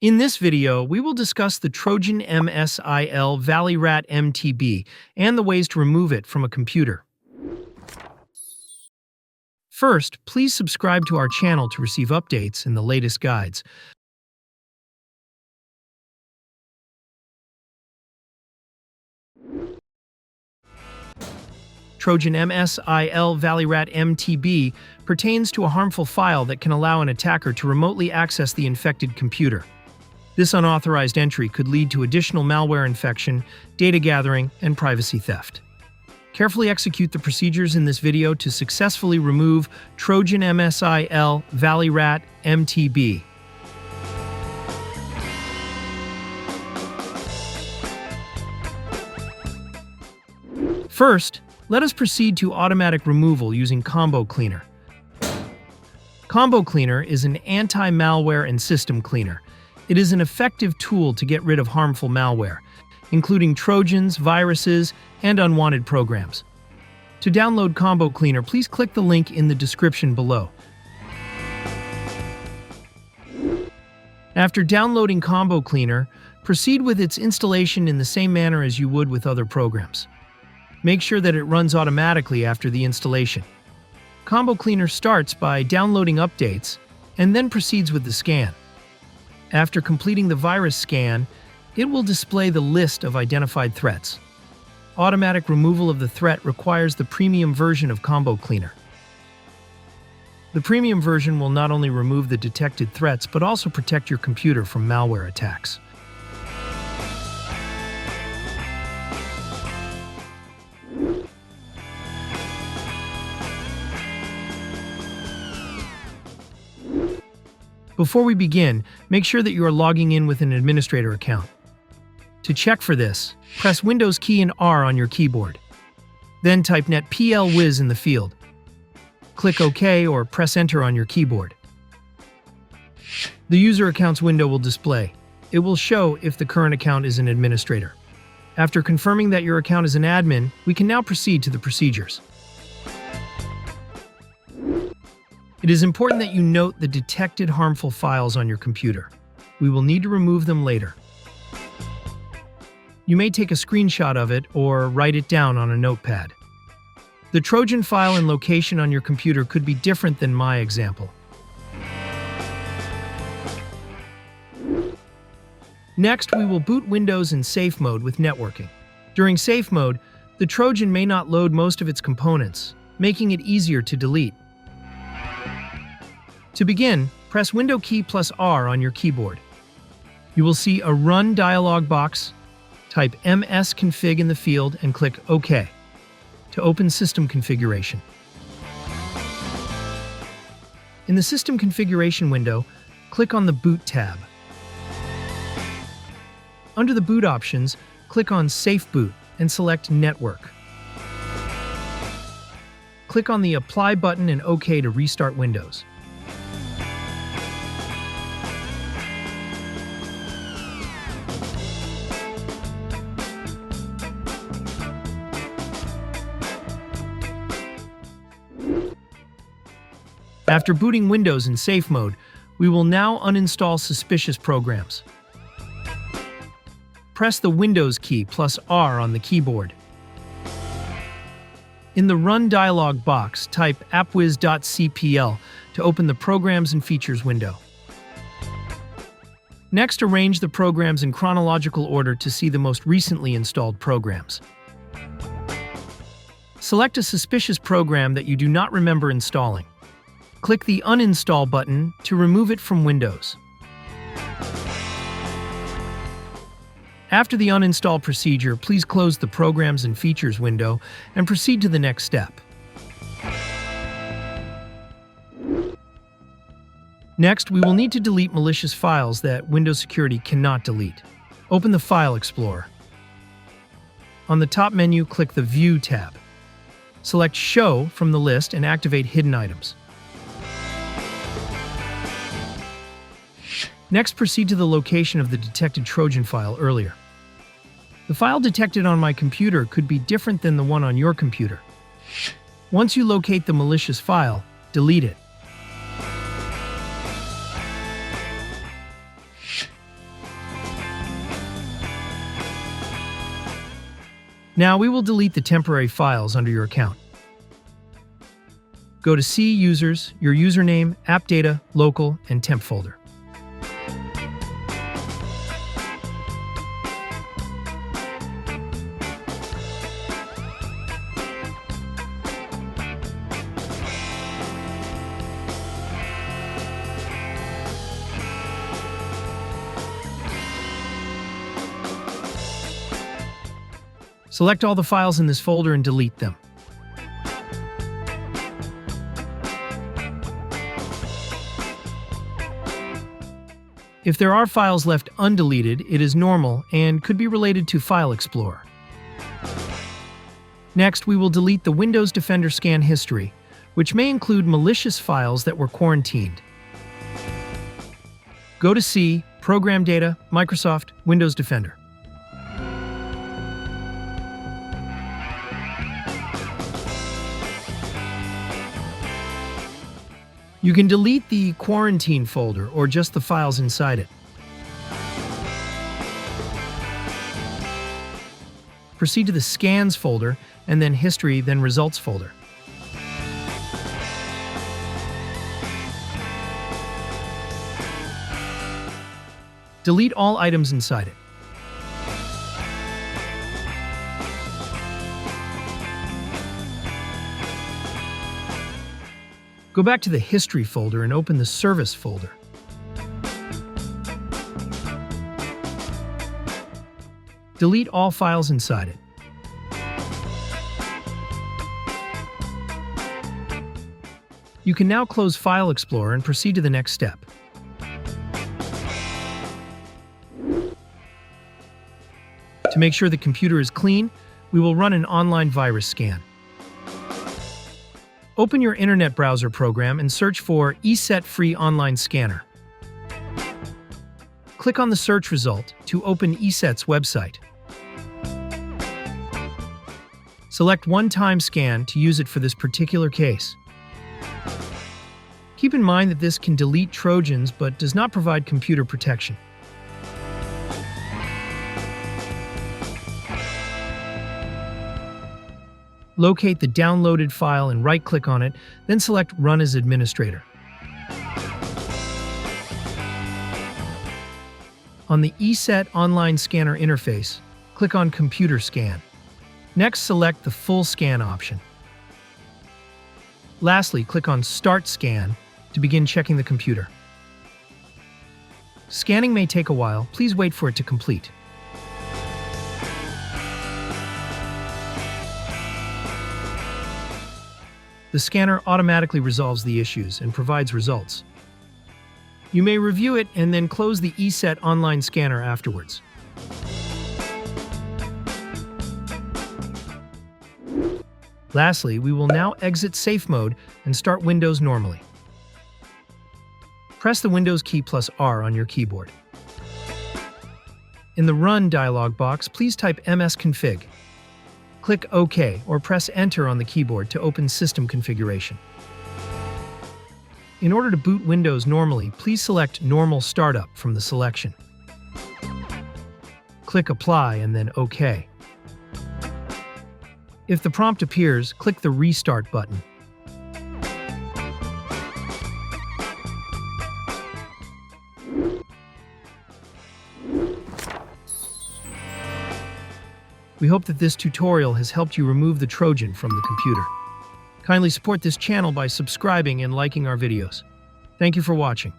In this video, we will discuss the Trojan MSIL ValleyRAT MTB and the ways to remove it from a computer. First, please subscribe to our channel to receive updates and the latest guides. Trojan MSIL ValleyRAT MTB pertains to a harmful file that can allow an attacker to remotely access the infected computer. This unauthorized entry could lead to additional malware infection, data gathering, and privacy theft. Carefully execute the procedures in this video to successfully remove Trojan MSIL ValleyRAT MTB. First, let us proceed to automatic removal using Combo Cleaner. Combo Cleaner is an anti-malware and system cleaner. It is an effective tool to get rid of harmful malware, including Trojans, viruses, and unwanted programs. To download Combo Cleaner, please click the link in the description below. After downloading Combo Cleaner, proceed with its installation in the same manner as you would with other programs. Make sure that it runs automatically after the installation. Combo Cleaner starts by downloading updates and then proceeds with the scan. After completing the virus scan, it will display the list of identified threats. Automatic removal of the threat requires the premium version of Combo Cleaner. The premium version will not only remove the detected threats but also protect your computer from malware attacks. Before we begin, make sure that you are logging in with an administrator account. To check for this, press Windows key and R on your keyboard. Then type netplwiz in the field. Click OK or press Enter on your keyboard. The User Accounts window will display. It will show if the current account is an administrator. After confirming that your account is an admin, we can now proceed to the procedures. It is important that you note the detected harmful files on your computer. We will need to remove them later. You may take a screenshot of it or write it down on a notepad. The Trojan file and location on your computer could be different than my example. Next, we will boot Windows in safe mode with networking. During safe mode, the Trojan may not load most of its components, making it easier to delete. To begin, press Window key plus R on your keyboard. You will see a Run dialog box. Type msconfig in the field and click OK to open System Configuration. In the System Configuration window, click on the Boot tab. Under the Boot options, click on Safe Boot and select Network. Click on the Apply button and OK to restart Windows. After booting Windows in safe mode, we will now uninstall suspicious programs. Press the Windows key plus R on the keyboard. In the Run dialog box, type appwiz.cpl to open the Programs and Features window. Next, arrange the programs in chronological order to see the most recently installed programs. Select a suspicious program that you do not remember installing. Click the Uninstall button to remove it from Windows. After the uninstall procedure, please close the Programs and Features window and proceed to the next step. Next, we will need to delete malicious files that Windows Security cannot delete. Open the File Explorer. On the top menu, click the View tab. Select Show from the list and activate Hidden Items. Next, proceed to the location of the detected Trojan file earlier. The file detected on my computer could be different than the one on your computer. Once you locate the malicious file, delete it. Now we will delete the temporary files under your account. Go to C Users, your username, App Data, Local, and Temp folder. Select all the files in this folder and delete them. If there are files left undeleted, it is normal and could be related to File Explorer. Next, we will delete the Windows Defender scan history, which may include malicious files that were quarantined. Go to C, Program Data, Microsoft, Windows Defender. You can delete the quarantine folder or just the files inside it. Proceed to the Scans folder and then History, then Results folder. Delete all items inside it. Go back to the History folder and open the Service folder. Delete all files inside it. You can now close File Explorer and proceed to the next step. To make sure the computer is clean, we will run an online virus scan. Open your internet browser program and search for ESET Free Online Scanner. Click on the search result to open ESET's website. Select One-Time Scan to use it for this particular case. Keep in mind that this can delete Trojans but does not provide computer protection. Locate the downloaded file and right-click on it, then select Run as Administrator. On the ESET Online Scanner interface, click on Computer Scan. Next, select the Full Scan option. Lastly, click on Start Scan to begin checking the computer. Scanning may take a while. Please wait for it to complete. The scanner automatically resolves the issues and provides results. You may review it and then close the ESET Online Scanner afterwards. Lastly, we will now exit Safe Mode and start Windows normally. Press the Windows key plus R on your keyboard. In the Run dialog box, please type msconfig. Click OK or press Enter on the keyboard to open System Configuration. In order to boot Windows normally, please select Normal Startup from the selection. Click Apply and then OK. If the prompt appears, click the Restart button. We hope that this tutorial has helped you remove the Trojan from the computer. Kindly support this channel by subscribing and liking our videos. Thank you for watching.